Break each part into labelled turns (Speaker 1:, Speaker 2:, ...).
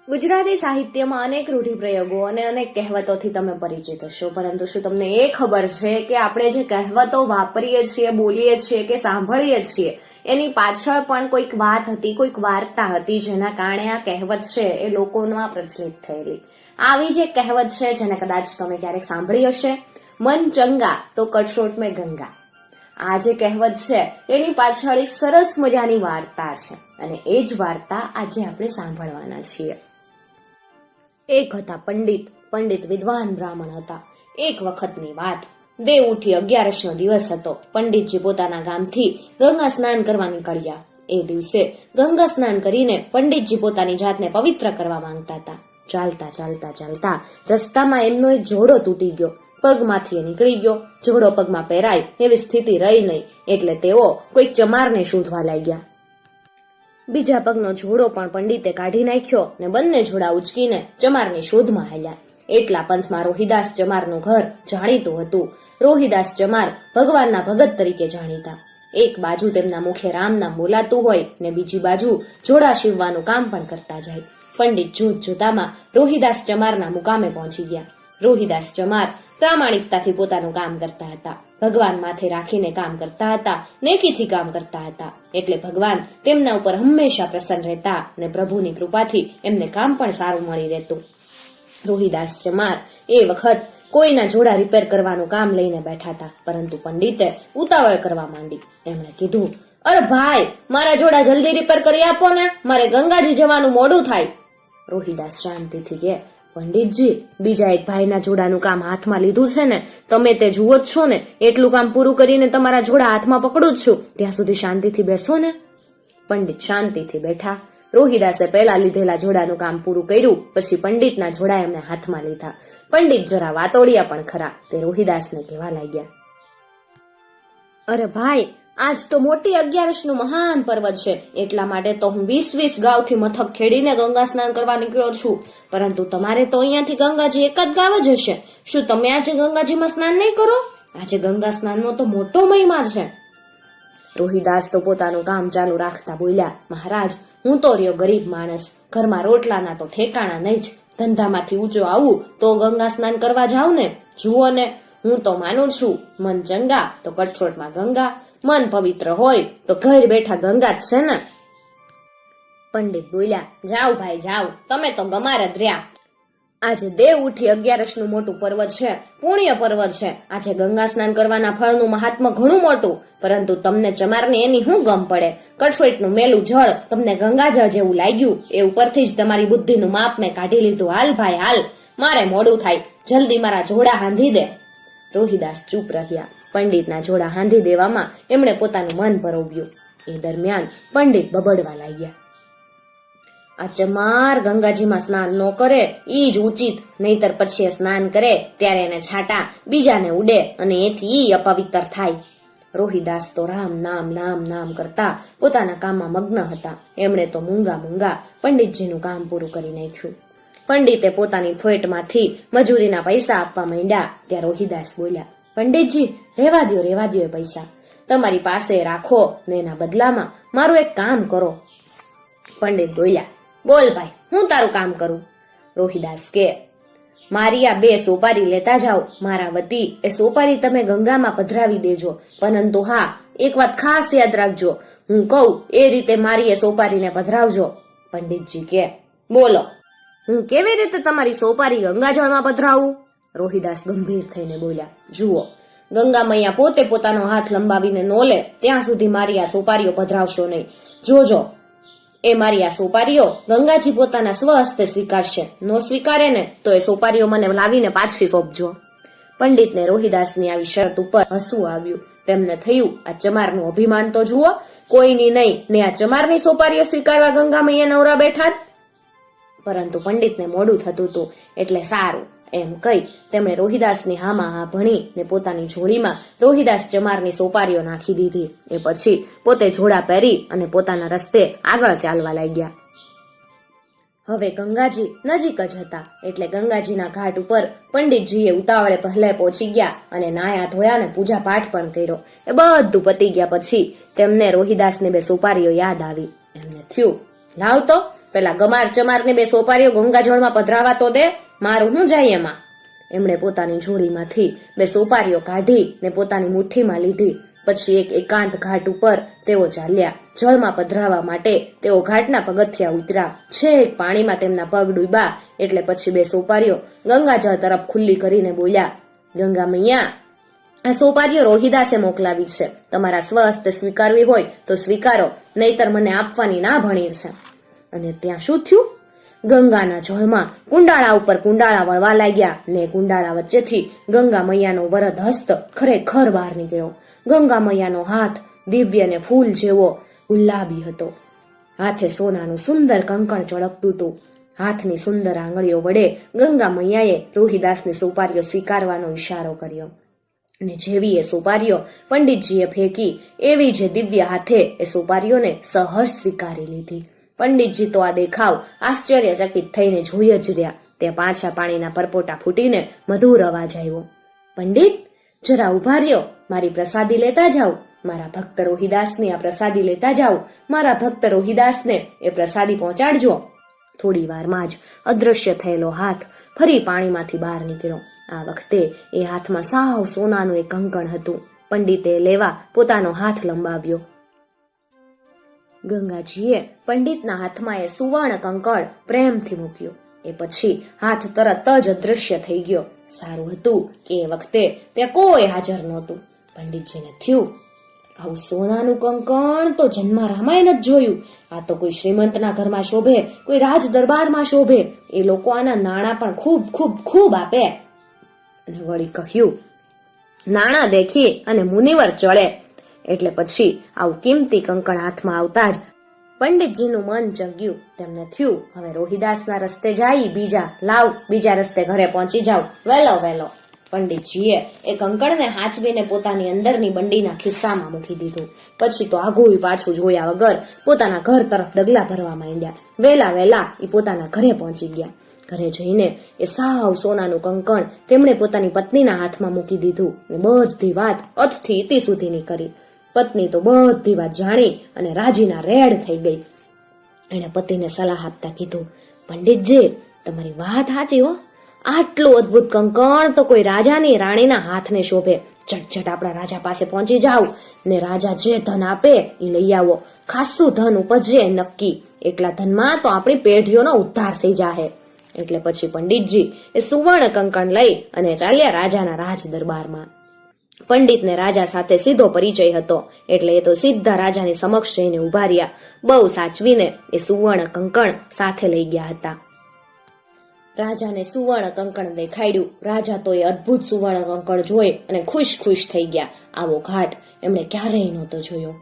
Speaker 1: ગુજરાતી સાહિત્યમાં અનેક રૂઢિપ્રયોગો અને અનેક કહેવતોથી તમે પરિચિત હશો, પરંતુ શું તમને એ ખબર છે કે આપણે જે કહેવતો વાપરીએ છીએ, બોલીએ છીએ કે સાંભળીએ છીએ એની પાછળ પણ કોઈક વાત હતી, કોઈક વાર્તા હતી જેના કારણે આ કહેવત છે એ લોકોમાં પ્રચલિત થયેલી. આવી જે કહેવત છે જેને કદાચ તમે ક્યારેક સાંભળી હશે, મન ચંગા તો કટોટ મેં ગંગા. આ જે કહેવત છે એની પાછળ એક સરસ મજાની વાર્તા છે અને એ જ વાર્તા આજે આપણે સાંભળવાના છીએ. એક હતા પંડિત વિદ્વાન બ્રાહ્મણ હતા. એક વખતની વાત, દેવ ઉઠી 11નો દિવસ હતો. પંડિતજી પોતાના ગામથી ગંગા સ્નાન કરવા નીકળ્યા. એ દિવસે ગંગા સ્નાન કરીને પંડિતજી પોતાની જાતને પવિત્ર કરવા માંગતા હતા. ચાલતા રસ્તામાં એમનો એક જોડો તૂટી ગયો. પગમાંથી એ નીકળી ગયો. જોડો પગમાં પહેરાય એવી સ્થિતિ રહી નહીં, એટલે તેઓ કોઈક ચમારને શોધવા લાગ્યા. બીજા પગનો જોડો પણ પંડિતે કાઢી નાખ્યો ને બંને જોડા ઉચકીને ચમારની શોધમાં હાલ્યા. એટલા પંથમાં રોહિદાસ ચમારનું ઘર જાણીતું હતું. રોહિદાસ ચમાર ભગવાનના ભગત તરીકે જાણીતા. એક બાજુ તેમના મુખે રામ નામ બોલાતું હોય ને બીજી બાજુ જોડા સીવવાનું કામ પણ કરતા જાય. પંડિત જોતામાં રોહિદાસ ચમારના મુકામે પહોંચી ગયા. રોહિદાસ ચમાર પ્રામાણિકતાથી પોતાનું કામ કરતા હતા. ભગવાન માથે રાખીને કામ કરતા હતા, નેકીથી કામ કરતા હતા, એટલે ભગવાન તેમના ઉપર હંમેશા પ્રસન્ન રહેતા અને પ્રભુની કૃપાથી એમને કામ પણ સારું મળી રહેતું. રોહિદાસ ચમાર એ વખત કોઈના જોડા રિપેર કરવાનું કામ લઈને બેઠા હતા, પરંતુ પંડિતે ઉતાવળ કરવા માંડી. એમણે કીધું, અરે ભાઈ, મારા જોડા જલ્દી રિપેર કરી આપો ને, મારે ગંગાજી જવાનું મોડું થાય. રોહિદાસ શાંતિથી કહે, પંડિતજી, બીજા એક ભાઈના જોડાનું કામ હાથમાં લીધું છે ને, તમે તે જુઓ જ છો ને, એટલું કામ પૂરું કરીને તમારા જોડા હાથમાં પકડું જ છું, ત્યાં સુધી શાંતિથી બેસો ને. પંડિત શાંતિથી બેઠા. રોહિદાસે પહેલા લીધેલા જોડાનું કામ પૂરું કર્યું, પછી પંડિતના જોડા એમને હાથમાં લીધા. પંડિત જરા વાતોડિયા પણ ખરા. તે રોહિદાસને કહેવા લાગ્યા, અરે ભાઈ, આજ તો મોટી 11નું મહાન પર્વ છે, એટલા માટે તો હું 20 ગાવથી મથક ખેડીને ગંગા સ્નાન કરવા નીકળ્યો છું, પરંતુ તમારે તો અહીંયાથી ગંગાજી એક જ ગાવ જ હશે. શું તમે આજે ગંગાજીમાં સ્નાન નહીં કરો? આજે ગંગા સ્નાનનો તો મોટો મહિમા છે. રોહિદાસ તો પોતાનું કામ ચાલુ રાખતા બોલ્યા, મહારાજ, હું તો રહ્યો ગરીબ માણસ, ઘરમાં રોટલાના તો ઠેકાણા નહીં જ, ધંધામાંથી ઊંચો આવું તો ગંગા સ્નાન કરવા જાઉં ને. જુઓ ને, હું તો માનું છું, મન ચંગા તો કટોટમાં ગંગા, મન પવિત્ર હોય તો ઘર બેઠા ગંગા જ છે ને. પંડિત બોલ્યા, જાઓ ભાઈ જાઓ, તમે તો ગમાર જ રહ્યા. આજે દેવ ઉઠી 11નું મોટું પર્વ છે, પુણ્ય પર્વ છે. આજે ગંગા સ્નાન કરવાના ફળનું મહાત્મ્ય ઘણું મોટું, પરંતુ તમને ચમારને એની શું ગમ પડે? કટોટનું મેલું જળ તમને ગંગાજળ જેવું લાગ્યું, એ ઉપરથી જ તમારી બુદ્ધિનું માપ મેં કાઢી લીધું. હાલ ભાઈ હાલ, મારે મોડું થાય, જલ્દી મારા જોડા હાંધી દે. રોહિદાસ ચૂપ રહ્યા. પંડિતના જોડા હાંધી દેવામાં એમણે પોતાનું મન પરોવ્યું. એ દરમિયાન પંડિત બબડવા લાગ્યા, આ ચમાર ગંગાજીમાં સ્નાન ન કરે ઈ જ ઉચિત, નહીતર પછી સ્નાન કરે ત્યારે એને છાંટા બીજાને ઉડે અને એથી ઈ અપવિત્ર થાય. રોહિદાસ તો રામ નામ કરતા પોતાના કામમાં મગ્ન હતા. એમણે તો મૂંગા પંડિતજીનું કામ પૂરું કરી નાખ્યું. પંડિતે પોતાની ફોટમાંથી મજૂરીના પૈસા આપવા માંડ્યા. ત્યાં રોહિદાસ બોલ્યા, પંડિતજી, રેવા દ્યો એ પૈસા, તમારી પાસે રાખો ને એના બદલામાં મારું એક કામ કરો. પંડિત બોલ્યા, બોલ ભાઈ, હું તારું કામ કરું? રોહિદાસ કે, મારી આ 2 સોપારી લેતા જાઓ, મારા વતી એ સોપારી તમે ગંગામાં પધરાવી દેજો, પરંતુ હા, એક વાત ખાસ યાદ રાખજો, હું કહું એ રીતે મારી એ સોપારીને પધરાવજો. પંડિતજી કે, બોલો, હું કેવી રીતે તમારી સોપારી ગંગાજળમાં પધરાવું? રોહિદાસ ગંભીર થઈને બોલ્યા, જુઓ, ગંગા મૈયા પોતે પોતાનો હાથ લંબાવીને નો લે ત્યાં સુધી મારી આ સોપારીઓ પધરાવશો નહીં. જોજો, એ મારી આ સોપારીઓ ગંગાજી પોતાના સ્વહસ્તે સ્વીકારશે, નો સ્વીકારે ને તો એ સોપારીઓ મને લાવીને પાછી સોંપજો. પંડિતને રોહિદાસની આવી શરત ઉપર હસવું આવ્યું. તેમને થયું, આ ચમારનું અભિમાન તો જુઓ, કોઈની નહીં ને આ ચમારની સોપારીઓ સ્વીકારવા ગંગા મૈયા નવરા બેઠા. પરંતુ પંડિતને મોડું થતું હતું, એટલે સારું એમ કહી તેમણે રોહિદાસની હામાં હા ભણી ને પોતાની જોડીમાં રોહિદાસ ચમારની સોપારીઓ નાખી દીધી. એ પછી પોતે જોડા પહેરી અને પોતાના રસ્તે આગળ ચાલવા લાગ્યા. હવે ગંગાજી નજીક જ હતા, એટલે ગંગાજીના ઘાટ ઉપર પંડિતજીએ ઉતાવળે પહેલે પહોંચી ગયા અને નાયા ધોયા ને પૂજા પાઠ પણ કર્યો. એ બધું પતી ગયા પછી તેમને રોહિદાસની 2 સોપારીઓ યાદ આવી. એમને થયું, લાવ તો પેલા ગમાર ચમારને 2 સોપારીઓ ગંગાજળમાં પધરાવા તો દે, મારું શું જાય એમાં. એમણે પોતાની જોડીમાંથી 2 સોપારીઓ કાઢી ને પોતાની મુઠ્ઠીમાં લીધી. પછી એક એકાંત ઘાટ ઉપર તેઓ ચાલ્યા. જળમાં પધરાવા માટે તેઓ ઘાટના પગથિયા ઉતર્યા. છેક પાણીમાં તેમના પગ ડૂબ્યા એટલે પછી 2 સોપારીઓ ગંગાજળ તરફ ખુલ્લી કરીને બોલ્યા, ગંગા મૈયા, આ સોપારીઓ રોહિદાસે મોકલાવી છે. તમારા સ્વહસ્તે સ્વીકારવી હોય તો સ્વીકારો, નહીતર મને આપવાની ના ભણી છે. અને ત્યાં શું થયું? ગંગાના જળમાં કુંડાળા ઉપર કુંડાળા વળવા લાગ્યા ને કુંડાળા વચ્ચેથી ગંગા મૈયાનો વરદ હસ્ત ખરેખર બહાર નીકળ્યો. ગંગા મૈયાનો હાથ દિવ્ય ને ફૂલ જેવો ગુલાબી હતો. હાથે સોનાનું સુંદર કંકણ ચળકતું હતું. હાથની સુંદર આંગળીઓ વડે ગંગા મૈયાએ રોહિદાસની સોપારીઓ સ્વીકારવાનો ઈશારો કર્યો અને જેવી એ સોપારીઓ પંડિતજીએ ફેંકી એવી જે દિવ્ય હાથે એ સોપારીઓને સહજ સ્વીકારી લીધી. પંડિતજી તો આ દેખાવ આશ્ચર્યચકિત થઈને જોઈ જ રહ્યા. ત્યાં પાછા પાણીના પરપોટા ફૂટીને મધુર અવાજ આવ્યો, પંડિત જરા ઉભા રહ્યો, મારી પ્રસાદી લેતા જાઓ. મારા ભક્ત રોહિદાસની આ પ્રસાદી લેતા જાઓ. મારા ભક્ત રોહિદાસને એ પ્રસાદી પહોંચાડજો. થોડી વારમાં જ અદૃશ્ય થયેલો હાથ ફરી પાણીમાંથી બહાર નીકળ્યો. આ વખતે એ હાથમાં સાવ સોનાનું એક કંકણ હતું. પંડિતે લેવા પોતાનો હાથ લંબાવ્યો. ગંગાજીએ પંડિતના હાથમાં એ સુવર્ણ કંકણ પ્રેમથી મૂક્યો. એ પછી હાથ તરત જ અદૃશ્ય થઈ ગયો. સારું હતું કે એ વખતે ત્યાં કોઈ હાજર નહોતું. પંડિતજીને થયું, આવું સોનાનું કંકણ તો જન્મ રામાયણ જ જોયું. આ તો કોઈ શ્રીમંતના ઘરમાં શોભે, કોઈ રાજ દરબારમાં શોભે. એ લોકો આના નાણાં પણ ખૂબ ખૂબ ખૂબ આપે. અને વળી કહ્યું, નાણાં દેખી અને મુનિવર ચડે. એટલે પછી આવું કિંમતી કંકણ હાથમાં આવતા જ પંડિતજીનું મન ચગ્યું. તેમને થયું, હવે રોહિદાસના રસ્તે જાય બીજા રસ્તે ઘરે પહોંચી જાવ વહેલો વહેલો. પંડિતજીએ એ કંકણને હાચવીને પોતાની અંદરની બંડીના ખિસ્સામાં મૂકી દીધું. પછી તો આગું પાછું જોયા વગર પોતાના ઘર તરફ ડગલા ભરવા માંડ્યા. વહેલા એ પોતાના ઘરે પહોંચી ગયા. ઘરે જઈને એ સાવ સોનાનું કંકણ તેમણે પોતાની પત્નીના હાથમાં મૂકી દીધું ને બધી વાત અતથી ઇતિ સુધીની કરી. પત્ની તો બધી વાત જાણી અને રાજીના રેડ થઈ ગઈ. એણે પતિને સલાહ આપતા કીધું, પંડિતજી તમારી વાત સાચી હો, આટલું અદ્ભુત કંકણ તો કોઈ રાજાની રાણીના હાથને શોભે. ઝટઝટ આપણા રાજા પાસે પહોંચી જાવ ને રાજા જે ધન આપે એ લઈ આવો. ખાસું ધન ઉપજે નક્કી. એટલા ધનમાં તો આપણી પેઢીઓનો ઉદ્ધાર થઈ જાહે. એટલે પછી પંડિતજી એ સુવર્ણ કંકણ લઈ અને ચાલ્યા રાજાના રાજ દરબારમાં. પંડિતને રાજા સાથે સીધો પરિચય હતો એટલે એ તો સીધા રાજાની સમક્ષ જઈને ઉભા રહ્યા. બહુ સાચવીને એ સુવર્ણ કંકણ સાથે લઈ ગયા હતા. રાજાને સુવર્ણ કંકણ દેખાડ્યું. રાજા તો એ અદ્ભુત સુવર્ણ કંકણ જોઈ અને ખુશ થઈ ગયા. આવો ઘાટ એમણે ક્યારેય નહોતો જોયો.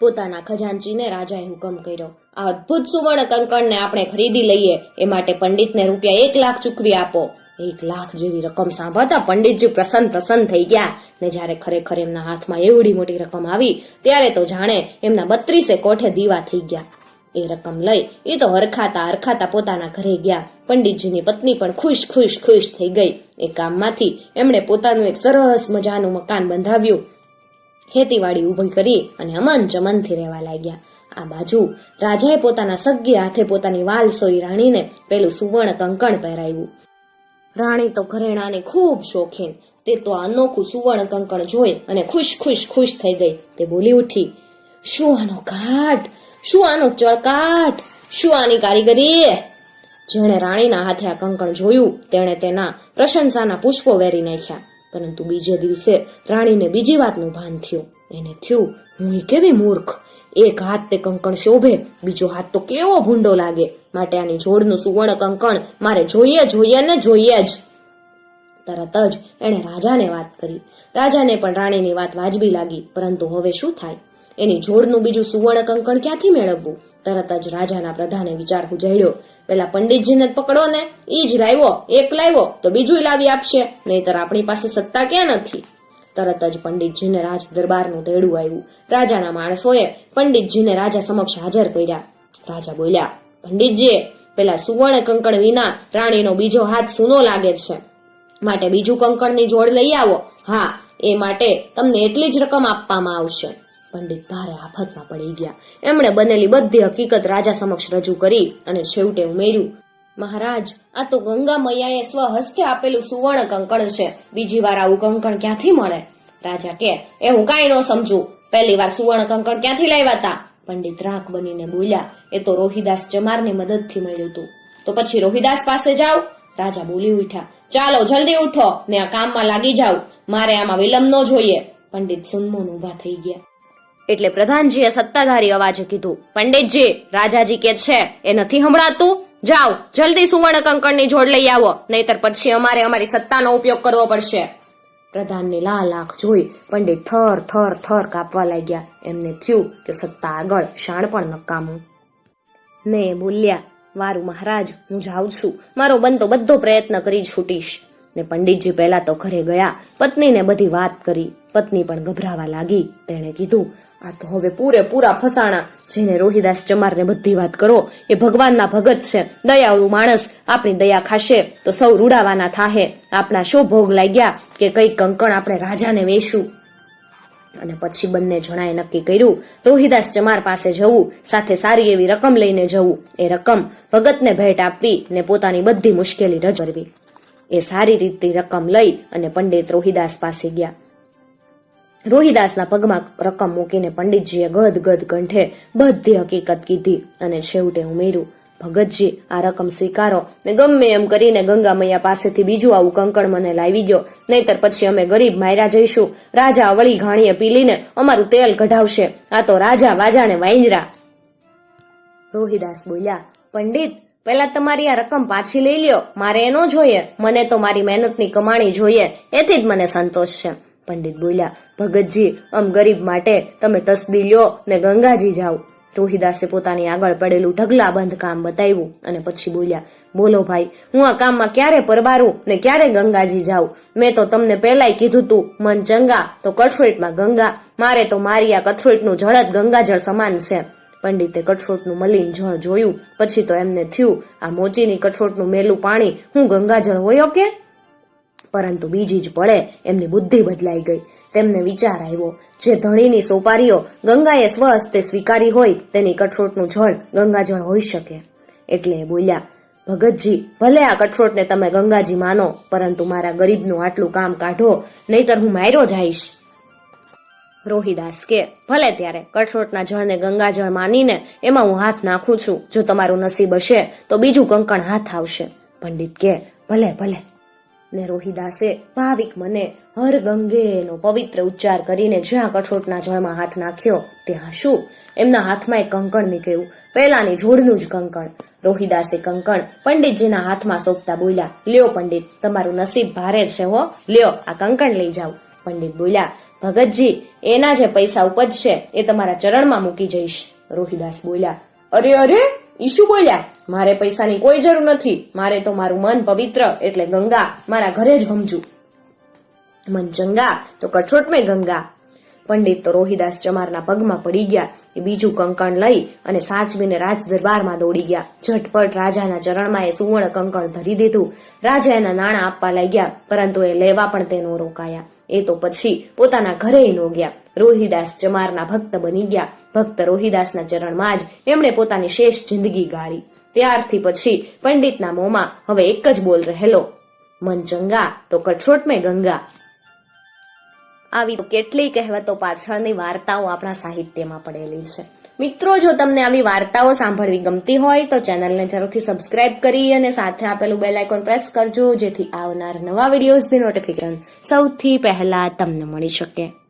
Speaker 1: પોતાના ખજાનચીને રાજાએ હુકમ કર્યો, આ અદ્ભુત સુવર્ણ કંકણને આપણે ખરીદી લઈએ. એ માટે પંડિતને રૂપિયા 1 લાખ ચૂકવી આપો. 1 લાખ જેવી રકમ સાંભળતા પંડિતજી પ્રસન્ન થઈ ગયા. ને જ્યારે ખરેખર એમના હાથમાં એવડી મોટી રકમ આવી ત્યારે તો જાણે એમના 32 કોઠે દીવા થઈ ગયા. એ રકમ લઈ એ તો હરખાતા પોતાના ઘરે ગયા. પંડિતજીની પત્ની પણ ખુશ થઈ ગઈ. એ કામમાંથી એમણે પોતાનું એક સરસ મજાનું મકાન બંધાવ્યું. ખેતીવાડી ઊભી કરી અને અમન ચમનથી રહેવા લાગ્યા. આ બાજુ રાજાએ પોતાના સગ્ગે હાથે પોતાની વાલસોઈ રાણીને પેલું સુવર્ણ કંકણ પહેરાવ્યું. રાણી તો ઘરેણાની ખૂબ શોખીન. તે તો આ અનોખું સુવર્ણ કંકણ જોઈ અને ખુશ થઈ ગઈ. તે બોલી ઉઠી, શું આનો ઘાટ, શું આનો ચળકાટ, શું આની કારીગરી. જેણે રાણીના હાથે આ કંકણ જોયું તેણે તેના પ્રશંસાના પુષ્પો વેરી નાખ્યા. પરંતુ બીજે દિવસે રાણીને બીજી વાતનું ભાન થયું. એને થયું, હું કેવી મૂર્ખ. એક હાથ તે કંકણ શોભે, બીજો હાથ તો કેવો ભૂંડો લાગે. માટે આની જોડનું સુવર્ણ કંકણ મારે જોઈએ જ. તરત જ એણે રાજાને વાત કરી. રાજાને પણ રાણીની વાત વાજબી લાગી. પરંતુ હવે શું થાય? એની જોડનું બીજું સુવર્ણ કંકણ ક્યાંથી મેળવવું? તરત જ રાજાના પ્રધાને વિચાર ઉજાડ્યો, પેલા પંડિતજીને જ પકડો ને, ઈ જ એક લાવ્યો તો બીજું લાવી આપશે, નહીતર આપણી પાસે સત્તા ક્યાં નથી. તરત જ પંડિતજીને રાજ દરબારનું તેડું આવ્યું. રાજાના માણસોએ પંડિતજીને રાજા સમક્ષ હાજર કર્યા. રાજા બોલ્યા, પંડિતજી, પેલા સુવર્ણ કંકણ વિના રાણીનો બીજો હાથ સૂનો લાગે છે. માટે બીજું કંકણની જોડ લઈ આવો. હા, એ માટે તમને એટલી જ રકમ આપવામાં આવશે. પંડિત ભારે આફતમાં પડી ગયા. એમણે બનેલી બધી હકીકત રાજા સમક્ષ રજૂ કરી અને છેવટે ઉમેર્યું, મહારાજ, આ તો ગંગા મૈયાએ સ્વહસ્તે આપેલું સુવર્ણ કંકણ છે. બીજી વાર આવું કંકણ ક્યાંથી મળે? રાજા કે, એ હું કાંઈ ન સમજુ. પહેલી વાર સુવર્ણ કંકણ ક્યાંથી લાવ્યા હતા? પંડિત રાખ બનીને બોલ્યા, એ તો રોહિદાસ ચમારની મદદથી મળ્યું હતું. તો પછી રોહિદાસ પાસે જાઓ. રાજા બોલી ઉઠ્યા, ચાલો જલ્દી ઉઠો ને આ કામમાં લાગી જાઓ. મારે આમાં વિલંબ ન જોઈએ. પંડિત સુનમોન ઉભા થઈ ગયા. એટલે પ્રધાનજીએ સત્તાધારી અવાજે કીધું, પંડિતજી, રાજાજી કે છે એ નથી સંભળાતું? જાઓ જલ્દી સુવર્ણ કંકણની જોડ લઈ આવો, નહીતર પછી અમારે અમારી સત્તાનો ઉપયોગ કરવો પડશે. પ્રધાનની લાલ આંખ જોઈ પંડિત થર થર થર કાપવા લાગ્યા. એમને થયું કે સત્તા આગળ શાણ પણ નકામું. ને બોલ્યા, વારું મહારાજ, હું જાઉં છું. મારો બનતો બધો પ્રયત્ન કરી છૂટીશ. ને પંડિતજી પહેલા તો ઘરે ગયા, પત્નીને બધી વાત કરી. પત્ની પણ ગભરાવા લાગી. તેણે કીધું, આ તો હવે પૂરેપૂરા ફસાણા. જેને રોહિદાસ ચમારને બધી વાત કરો એ ભગવાનના ભગત છે, દયાળુ માણસ. આપણી દયા ખાશે તો સૌ રૂડાવાના થાહે. આપણા શો ભોગ લાગ્યા કે કઈ કંકણ આપણે રાજાને વેશું. અને પછી બંને જણાએ નક્કી કર્યું, રોહિદાસ ચમાર પાસે જવું, સાથે સારી એવી રકમ લઈને જવું. એ રકમ ભગતને ભેટ આપવી ને પોતાની બધી મુશ્કેલી રજ કરવી. એ સારી રીતની રકમ લઈ અને પંડિત રોહિદાસ પાસે ગયા. રોહિદાસના પગમાં રકમ મૂકીને પંડિતજીએ ગદગદ કંઠે બધી હકીકત કીધી અને છેવટે ઉમેર્યું, ભગતજી, આ રકમ સ્વીકારો ને ગમે એમ કરીને ગંગા મૈયા પાસેથી બીજું આવું કંકણ મને લાવી દો, નહીતર પછી અમે ગરીબ માયરા જઈશું. રાજા વળી ઘાણીએ પીલીને અમારું તેલ કઢાવશે. આ તો રાજા વાજાને વાંદરા. રોહિદાસ બોલ્યા, પંડિત, પેલા તમારી આ રકમ પાછી લઈ લ્યો. મારે એ ન જોઈએ. મને તો મારી મહેનતની કમાણી જોઈએ. એથી જ મને સંતોષ છે. પંડિત બોલ્યા, ભગતજી, આમ ગરીબ માટે તમે તસદી લ્યો ને ગંગાજી જાઓ. રોહિદાસે પોતાની આગળ પડેલું ઢગલાબંધ કામ બતાવ્યું અને પછી બોલ્યા, બોલો ભાઈ, હું આ કામમાં ક્યારે પરબારું ને ક્યારે ગંગાજી જાઉં? મેં તો તમને પહેલાય કીધું તું, મન ચંગા તો કઠોળમાં ગંગા. મારે તો મારી આ કઠોળનું જળ જ ગંગાજળ સમાન છે. પંડિતે કઠોળનું મલિન જળ જોયું. પછી તો એમને થયું, આ મોચીની કઠોળનું મેલું પાણી હું ગંગાજળ હોયો કે? પરંતુ બીજી જ પળે એમની બુદ્ધિ બદલાઈ ગઈ. તેમને વિચાર આવ્યો, જે ધણીની સોપારીઓ ગંગાએ સ્વહસ્તે સ્વીકારી હોય તેની કઠોળનું જળ ગંગાજળ હોઈ શકે. એટલે બોલ્યા, ભગતજી, ભલે આ કઠોળને તમે ગંગાજી માનો, પરંતુ મારા ગરીબનું આટલું કામ કાઢો, નહીતર હું માર્યો જઈશ. રોહિદાસ કે, ભલે ત્યારે કઠોળના જળને ગંગાજળ માનીને એમાં હું હાથ નાખું છું. જો તમારું નસીબ હશે તો બીજું કંકણ હાથ આવશે. પંડિત કે, ભલે ભલે. ને રોહિદાસે ભાવિક મને હર ગંગેનો પવિત્ર ઉચ્ચાર કરીને જ્યાં કઠોળના જળમાં હાથ નાખ્યો ત્યાં શું એમના હાથમાં એક કંકણ નીકળ્યું. પહેલાની જોડનું જ કંકણ. રોહિદાસે કંકણ પંડિતજીના હાથમાં સોંપતા બોલ્યા, લ્યો પંડિત, તમારું નસીબ ભારે છે હો, લ્યો આ કંકણ લઈ જાઓ. પંડિત બોલ્યા, ભગતજી, એના જે પૈસા ઉપજશે એ તમારા ચરણમાં મૂકી જઈશ. રોહિદાસ બોલ્યા, અરે અરે, ઈ શું બોલ્યા? મારે પૈસાની કોઈ જરૂર નથી. મારે તો મારું મન પવિત્ર એટલે ગંગા મારા ઘરે જ સમજું. મન ચંગા તો કઠોળમાં ગંગા. પંડિત તો રોહિદાસ ચમારના પગમાં પડી ગયા. એ બીજું કંકણ લઈ અને સાચવીને રાજ દરબારમાં દોડી ગયા. ઝટપટ રાજાના ચરણમાં એ સુવર્ણ કંકણ ધરી દીધું. રાજા એના નાણાં આપવા લાગ્યા, પરંતુ એ લેવા પણ તે નો રોકાયા. એ તો પછી પોતાના ઘરે નો ગયા. રોહિદાસ ચમારના ભક્ત બની ગયા. ભક્ત રોહિદાસના ચરણમાં જ એમણે પોતાની શેષ જિંદગી ગાળી. ત્યારથી પછી પંડિતના મોંમાં હવે એક જ બોલ રહેલો, મન ચંગા તો કઠોળમાં ગંગા. આવી તો કેટલી કહેવતો પાછળની વાર્તાઓ આપણા સાહિત્યમાં પડેલી છે. મિત્રો, જો તમને આવી વાર્તાઓ સાંભળવી ગમતી હોય તો ચેનલને જરૂરથી સબસ્ક્રાઇબ કરી અને સાથે આપેલું બેલ આઇકોન પ્રેસ કરજો, જેથી આવનાર નવા વિડીયોઝની નોટિફિકેશન સૌથી પહેલા તમને મળી શકે.